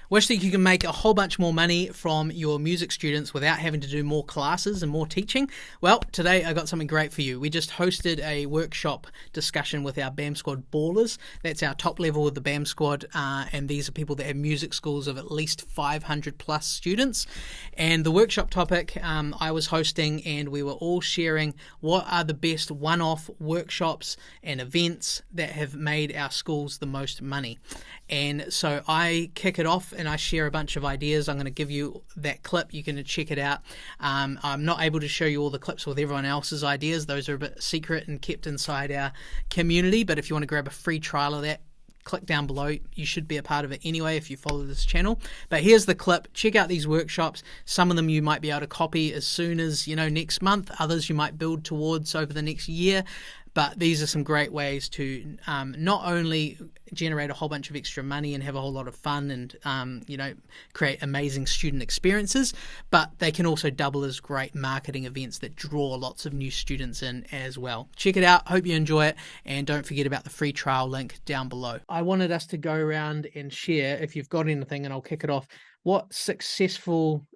Wish that you can make a whole bunch more money from your music students without having to do more classes and more teaching? Well, today I got something great for you. We just hosted a workshop discussion with our BAM Squad ballers. That's our top level of the BAM Squad, and these are people that have music schools of at least 500 plus students. And the workshop topic I was hosting, and we were all sharing what are the best one-off workshops and events that have made our schools the most money. And so I kick it off and I share a bunch of ideas. I'm going to give you that clip. You can check it out. I'm not able to show you all the clips with everyone else's ideas. Those are a bit secret and kept inside our community. But if you want to grab a free trial of that, click down below. You should be a part of it anyway if you follow this channel. But here's the clip. Check out these workshops. Some of them you might be able to copy as soon as, next month. Others you might build towards over the next year. But these are some great ways to not only generate a whole bunch of extra money and have a whole lot of fun and, create amazing student experiences, but they can also double as great marketing events that draw lots of new students in as well. Check it out. Hope you enjoy it. And don't forget about the free trial link down below. I wanted us to go around and share, if you've got anything, and I'll kick it off, what successful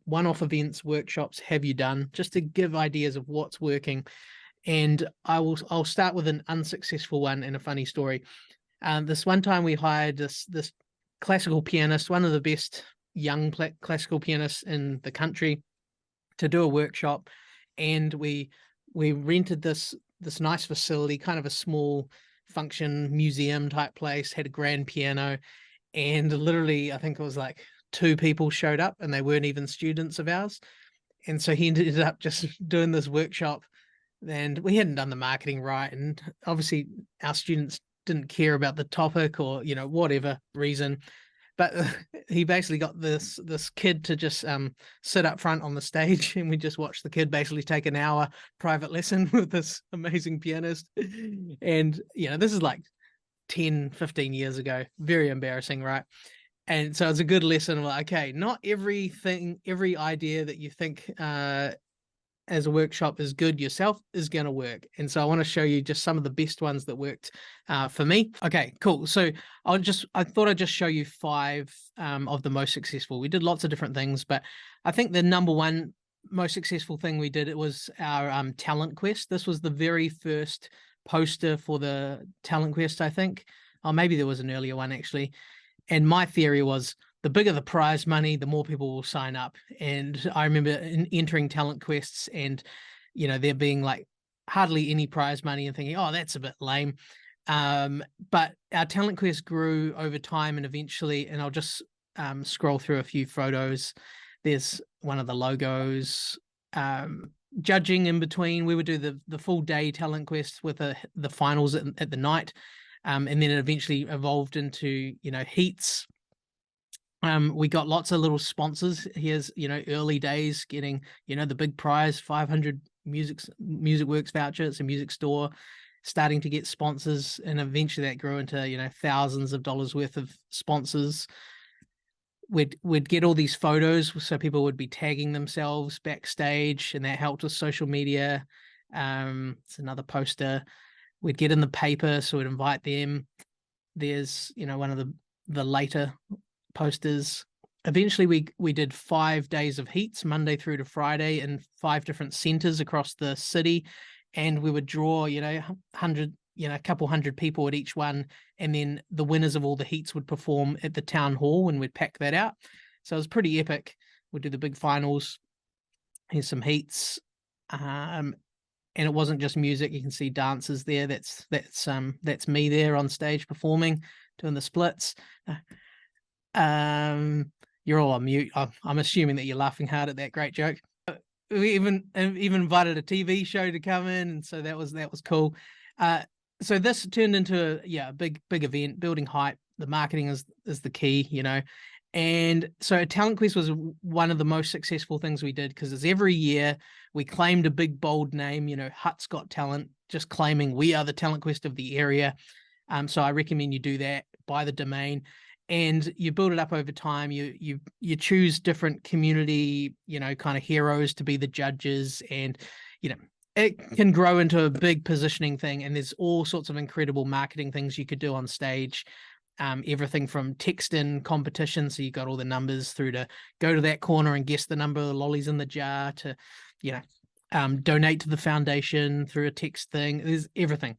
one-off events, workshops have you done, just to give ideas of what's working. And I'll start with an unsuccessful one and a funny story. This one time we hired this classical pianist, one of the best young classical pianists in the country, to do a workshop, and we rented this nice facility, kind of a small function museum type place, had a grand piano, and literally I think it was like 2 people showed up, and they weren't even students of ours. And so he ended up just doing this workshop. And we hadn't done the marketing right, and obviously our students didn't care about the topic or whatever reason, but he basically got this kid to just sit up front on the stage, and we just watched the kid basically take an hour private lesson with this amazing pianist. And this is like 10-15 years ago. Very embarrassing, right? And so it's a good lesson of like, okay, not every idea that you think as a workshop is good yourself is going to work. And so I want to show you just some of the best ones that worked for me. Okay, cool. So I thought I'd just show you 5 of the most successful. We did lots of different things, but I think the number one most successful thing we did, it was our talent quest. This was the very first poster for the talent quest, I think. Or maybe there was an earlier one actually. And my theory was, the bigger the prize money, the more people will sign up. And I remember entering talent quests and, there being like hardly any prize money and thinking, oh, that's a bit lame. But our talent quest grew over time, and eventually, and I'll just scroll through a few photos. There's one of the logos, judging in between. We would do the full day talent quest with the finals at the night. And then it eventually evolved into, heats. We got lots of little sponsors. Here's, early days getting, the big prize, 500 MusicWorks voucher. It's a music store, starting to get sponsors. And eventually that grew into, thousands of dollars worth of sponsors. We'd get all these photos, so people would be tagging themselves backstage, and that helped with social media. It's another poster. We'd get in the paper, so we'd invite them. There's, one of the later posters. Eventually we did 5 days of heats, Monday through to Friday, in 5 different centers across the city, and we would draw a couple hundred people at each one, and then the winners of all the heats would perform at the town hall, and we'd pack that out. So it was pretty epic. We'd do the big finals. Here's some heats, and it wasn't just music. You can see dancers there. That's me there on stage performing, doing the splits. You're all on mute. I'm assuming that you're laughing hard at that great joke. We even invited a TV show to come in, and so that was cool. So this turned into a big event, building hype. The marketing is the key, And so Talent Quest was one of the most successful things we did, because as every year we claimed a big bold name, Hutt's Got Talent, just claiming we are the Talent Quest of the area. So I recommend you do that. Buy the domain. And you build it up over time. You choose different community, kind of heroes to be the judges, and it can grow into a big positioning thing. And there's all sorts of incredible marketing things you could do on stage. everything from text in competition, so you got all the numbers, through to go to that corner and guess the number of lollies in the jar, to, donate to the foundation through a text thing. There's everything.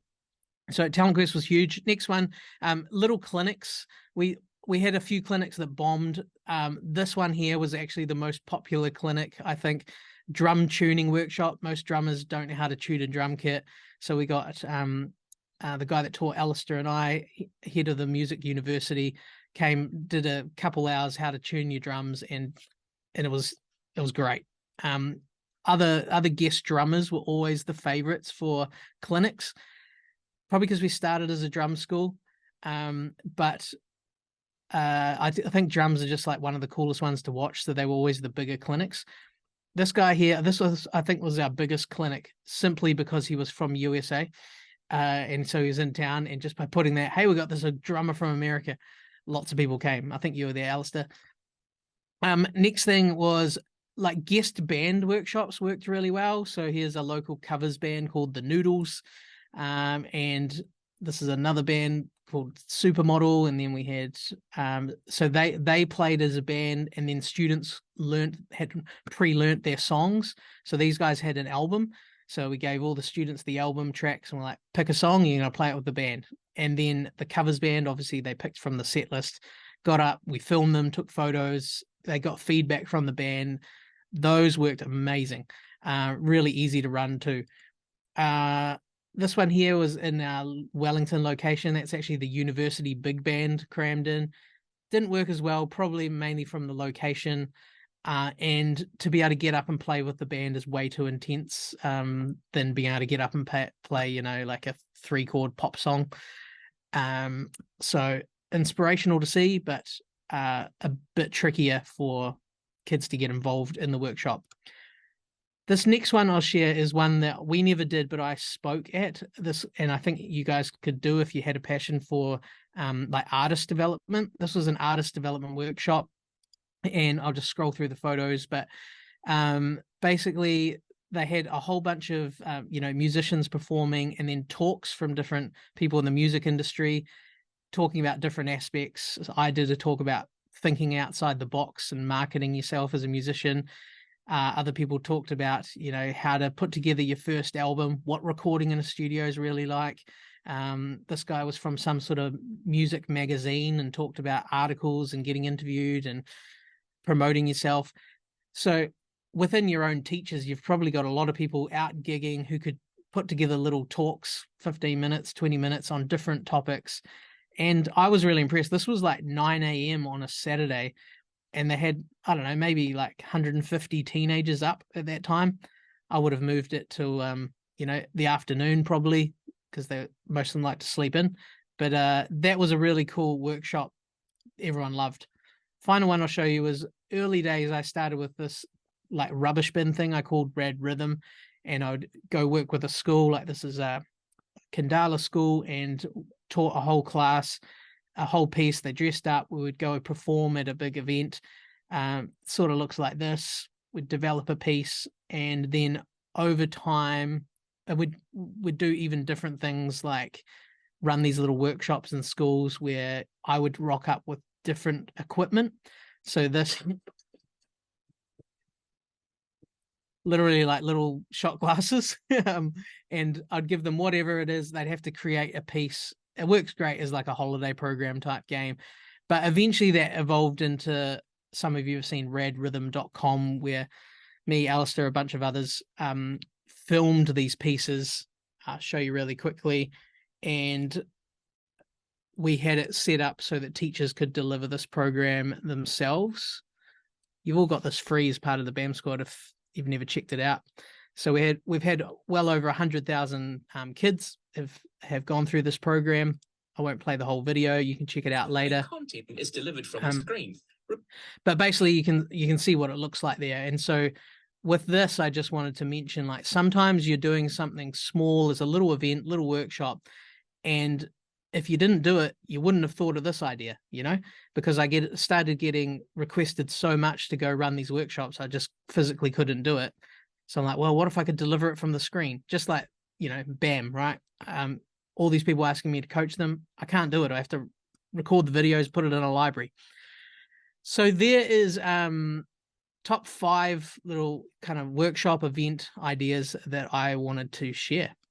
So Talent Quest was huge. Next one, little clinics. We had a few clinics that bombed. This one here was actually the most popular clinic, I think. Drum tuning workshop. Most drummers don't know how to tune a drum kit. So we got the guy that taught Alistair and I, head of the music university, did a couple hours how to tune your drums, and it was great. Other guest drummers were always the favorites for clinics, probably because we started as a drum school. But I think drums are just like one of the coolest ones to watch, so they were always the bigger clinics. This guy here, I think was our biggest clinic, simply because he was from USA. And so he was in town, and just by putting that, hey, we got this a drummer from America, lots of people came. I think you were there, Alistair. Next thing was like guest band workshops worked really well. So here's a local covers band called the Noodles. And this is another band called Supermodel. And then we had, so they played as a band, and then students had pre-learnt their songs. So these guys had an album. So we gave all the students the album tracks, and we're like, pick a song, you're going to play it with the band. And then the covers band, obviously they picked from the set list, got up, we filmed them, took photos, they got feedback from the band. Those worked amazing. Really easy to run too. This one here was in our Wellington location. That's actually the university big band crammed in. Didn't work as well, probably mainly from the location. And to be able to get up and play with the band is way too intense than being able to get up and play, like a 3-chord pop song. So inspirational to see, but a bit trickier for kids to get involved in the workshop. This next one I'll share is one that we never did, but I spoke at this, and I think you guys could do if you had a passion for like artist development. This was an artist development workshop, and I'll just scroll through the photos, but basically they had a whole bunch of musicians performing, and then talks from different people in the music industry talking about different aspects. So I did a talk about thinking outside the box and marketing yourself as a musician. Other people talked about, how to put together your first album, what recording in a studio is really like. This guy was from some sort of music magazine and talked about articles and getting interviewed and promoting yourself. So within your own teachers, you've probably got a lot of people out gigging who could put together little talks, 15 minutes, 20 minutes on different topics. And I was really impressed. This was like 9 a.m. on a Saturday, and they had, I don't know, maybe like 150 teenagers up at that time. I would have moved it to, the afternoon probably, because most of them like to sleep in. But that was a really cool workshop. Everyone loved. Final one I'll show you was early days. I started with this like rubbish bin thing I called Rad Rhythm, and I would go work with a school. Like this is a Kandala school, and taught a whole class, a whole piece. They dressed up. We would go perform at a big event. Sort of looks like this. We'd develop a piece, and then over time, we'd do even different things, like run these little workshops in schools where I would rock up with different equipment. So this literally like little shot glasses, and I'd give them whatever it is. They'd have to create a piece. It works great as like a holiday program type game, but eventually that evolved into, some of you have seen radrhythm.com, where me, Alistair, a bunch of others filmed these pieces. I'll show you really quickly. And we had it set up so that teachers could deliver this program themselves. You've all got this free as part of the BAM Squad if you've never checked it out. So we've had well over 100,000 kids have gone through this program. I won't play the whole video. You can check it out later. Content is delivered from the screen. But basically you can see what it looks like there. And so with this, I just wanted to mention, like, sometimes you're doing something small as a little event, little workshop, and if you didn't do it, you wouldn't have thought of this idea, because I started getting requested so much to go run these workshops. I just physically couldn't do it. So I'm like, well, what if I could deliver it from the screen? Just like, BAM, right? All these people asking me to coach them. I can't do it. I have to record the videos, put it in a library. So there is top 5 little kind of workshop event ideas that I wanted to share.